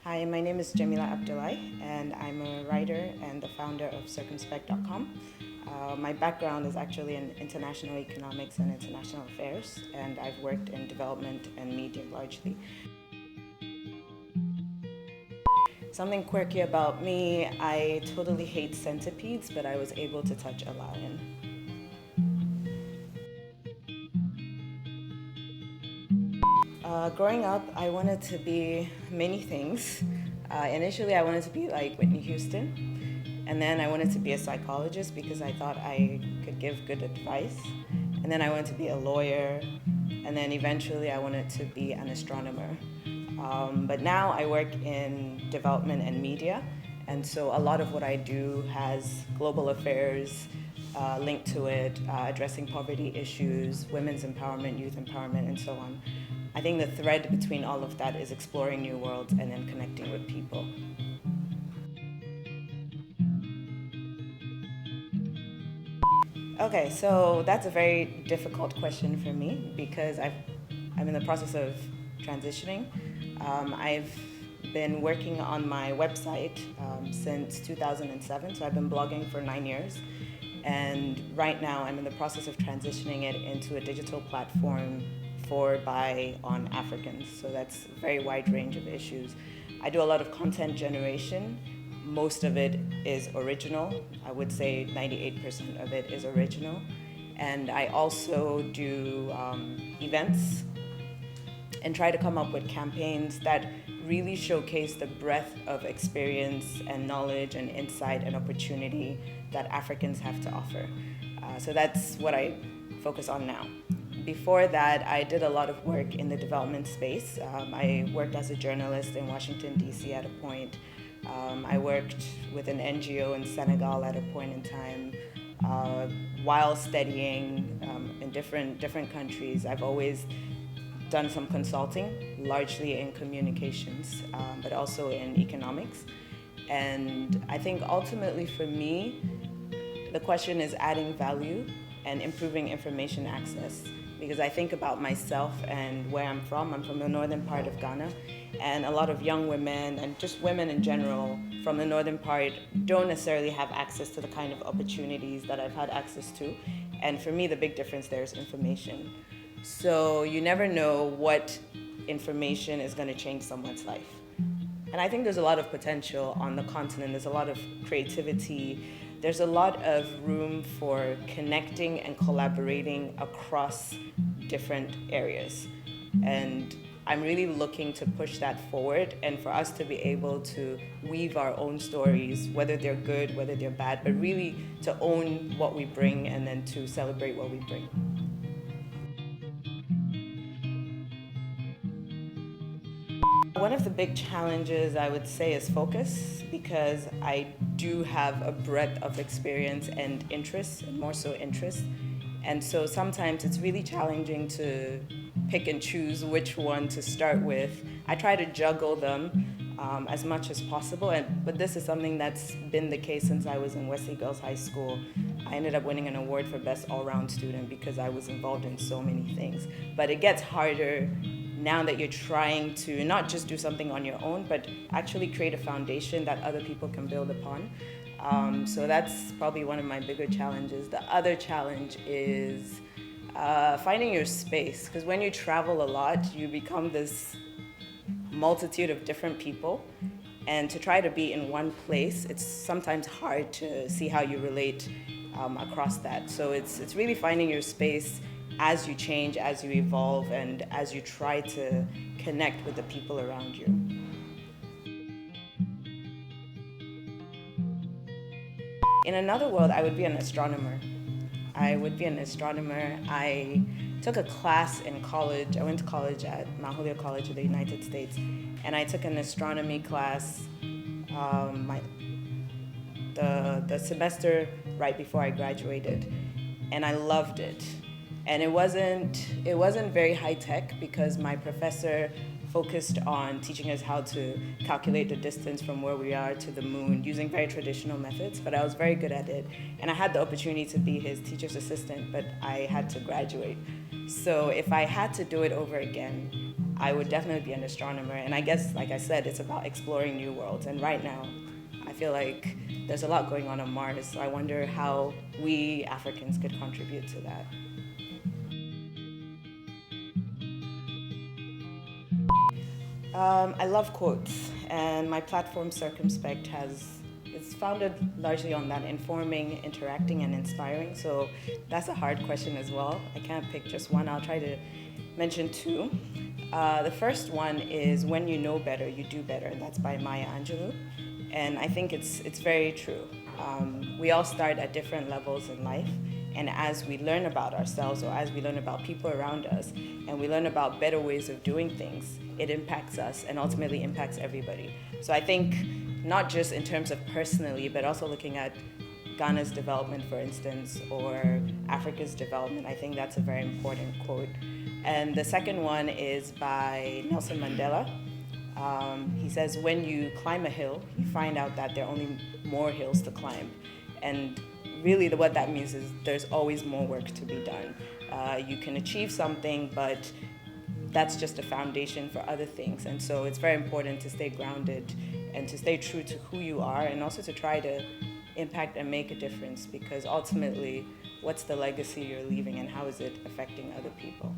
Hi, my name is Jemila Abdulai, and I'm a writer and the founder of Circumspect.com. My background is actually in international economics and international affairs, and I've worked in development and media largely. Something quirky about me, I totally hate centipedes, but I was able to touch a lion. Growing up, I wanted to be many things. Initially, I wanted to be like Whitney Houston, and then I wanted to be a psychologist because I thought I could give good advice. And then I wanted to be a lawyer, and then eventually I wanted to be an astronomer. But now I work in development and media, and so a lot of what I do has global affairs linked to it, addressing poverty issues, women's empowerment, youth empowerment, and so on. I think the thread between all of that is exploring new worlds and then connecting with people. Okay, so that's a very difficult question for me because I'm in the process of transitioning. I've been working on my website since 2007, so I've been blogging for 9 years. And right now, I'm in the process of transitioning it into a digital platform for, by, on Africans. So that's a very wide range of issues. I do a lot of content generation. Most of it is original. I would say 98% of it is original. And I also do events and try to come up with campaigns that really showcase the breadth of experience and knowledge and insight and opportunity that Africans have to offer. So that's what I focus on now. Before that, I did a lot of work in the development space. I worked as a journalist in Washington, D.C. at a point. I worked with an NGO in Senegal at a point in time. While studying in different countries, I've always done some consulting, largely in communications, but also in economics. And I think ultimately for me, the question is adding value and improving information access. Because I think about myself and where I'm from. I'm from the northern part of Ghana, and a lot of young women and just women in general from the northern part don't necessarily have access to the kind of opportunities that I've had access to. And for me, the big difference there is information. So you never know what information is going to change someone's life. And I think there's a lot of potential on the continent. There's a lot of creativity. There's a lot of room for connecting and collaborating across different areas. And I'm really looking to push that forward and for us to be able to weave our own stories, whether they're good, whether they're bad, but really to own what we bring and then to celebrate what we bring. One of the big challenges I would say is focus, because I do have a breadth of experience and interest, and more so interest. And so sometimes it's really challenging to pick and choose which one to start with. I try to juggle them as much as possible, but this is something that's been the case since I was in Wesley Girls High School. I ended up winning an award for Best All-Round Student because I was involved in so many things. But it gets harder now that you're trying to not just do something on your own, but actually create a foundation that other people can build upon. So that's probably one of my bigger challenges. The other challenge is finding your space, because when you travel a lot, you become this multitude of different people. And to try to be in one place, it's sometimes hard to see how you relate across that. So it's really finding your space as you change, as you evolve, and as you try to connect with the people around you. In another world, I would be an astronomer. I took a class in college. I went to college at Mount Holyoke College in the United States, and I took an astronomy class the semester right before I graduated, and I loved it. And it wasn't very high tech because my professor focused on teaching us how to calculate the distance from where we are to the moon using very traditional methods, but I was very good at it. And I had the opportunity to be his teacher's assistant, but I had to graduate. So if I had to do it over again, I would definitely be an astronomer. And I guess, like I said, it's about exploring new worlds. And right now, I feel like there's a lot going on Mars. So I wonder how we Africans could contribute to that. I love quotes, and my platform Circumspect it's founded largely on that informing, interacting, and inspiring. So that's a hard question as well. I can't pick just one. I'll try to mention two. The first one is when you know better, you do better, and that's by Maya Angelou. And I think it's very true. We all start at different levels in life, and as we learn about ourselves or as we learn about people around us, and we learn about better ways of doing things, it impacts us and ultimately impacts everybody. So I think not just in terms of personally, but also looking at Ghana's development, for instance, or Africa's development, I think that's a very important quote. And the second one is by Nelson Mandela. He says, when you climb a hill, you find out that there are only more hills to climb. And really what that means is there's always more work to be done. You can achieve something, but that's just a foundation for other things. And so it's very important to stay grounded and to stay true to who you are, and also to try to impact and make a difference, because ultimately, what's the legacy you're leaving and how is it affecting other people?